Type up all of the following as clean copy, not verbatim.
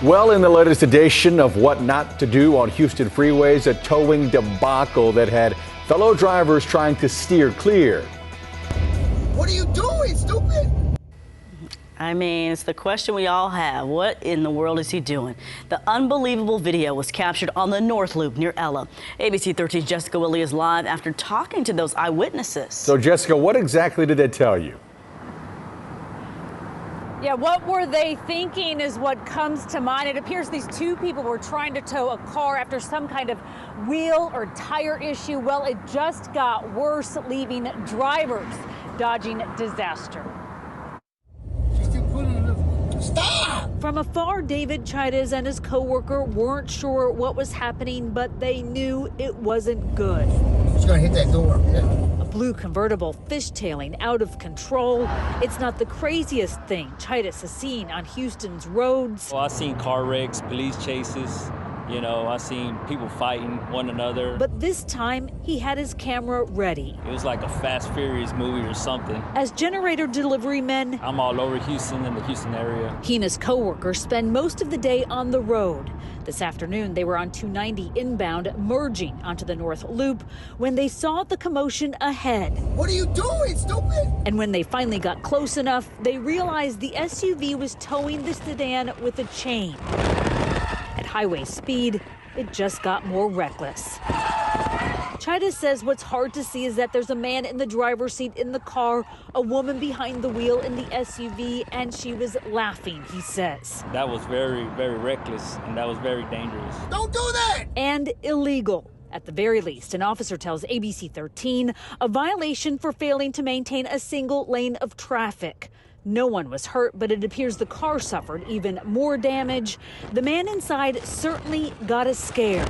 Well, in the latest edition of What Not to Do on Houston freeways, a towing debacle that had fellow drivers trying to steer clear. What are you doing, stupid? I mean, it's the question we all have. What in the world is he doing? The unbelievable video was captured on the North Loop near Ella. ABC 13's Jessica Willie is live after talking to those eyewitnesses. So, Jessica, what exactly did they tell you? Yeah, what were they thinking is what comes to mind. It appears these two people were trying to tow a car after some kind of wheel or tire issue. Well, it just got worse, leaving drivers dodging disaster. Stop! From afar, David Chairez and his co-worker weren't sure what was happening, but they knew it wasn't good. She's gonna hit that door. Yeah. A blue convertible fishtailing out of control. It's not the craziest thing Chairez has seen on Houston's roads. Well, I've seen car wrecks, police chases. You know, I've seen people fighting one another. But this time, he had his camera ready. It was like a Fast Furious movie or something. As generator delivery men, I'm all over Houston and the Houston area. he and his co-workers spend most of the day on the road. This afternoon, they were on 290 inbound, merging onto the North Loop when they saw the commotion ahead. What are you doing, stupid? And when they finally got close enough, they realized the SUV was towing the sedan with a chain. At highway speed, it just got more reckless. Chairez says what's hard to see is that there's a man in the driver's seat in the car, a woman behind the wheel in the SUV, and she was laughing, he says. That was very, very reckless, and that was very dangerous. Don't do that! And illegal. At the very least, an officer tells ABC 13 a violation for failing to maintain a single lane of traffic. No one was hurt, but it appears the car suffered even more damage. The man inside certainly got a scare.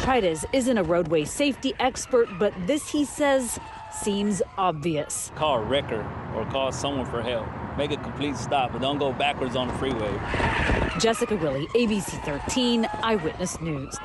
Chairez isn't a roadway safety expert, but this, he says, seems obvious. Call a wrecker or call someone for help. Make a complete stop, but don't go backwards on the freeway. Jessica Willie, ABC 13 Eyewitness News.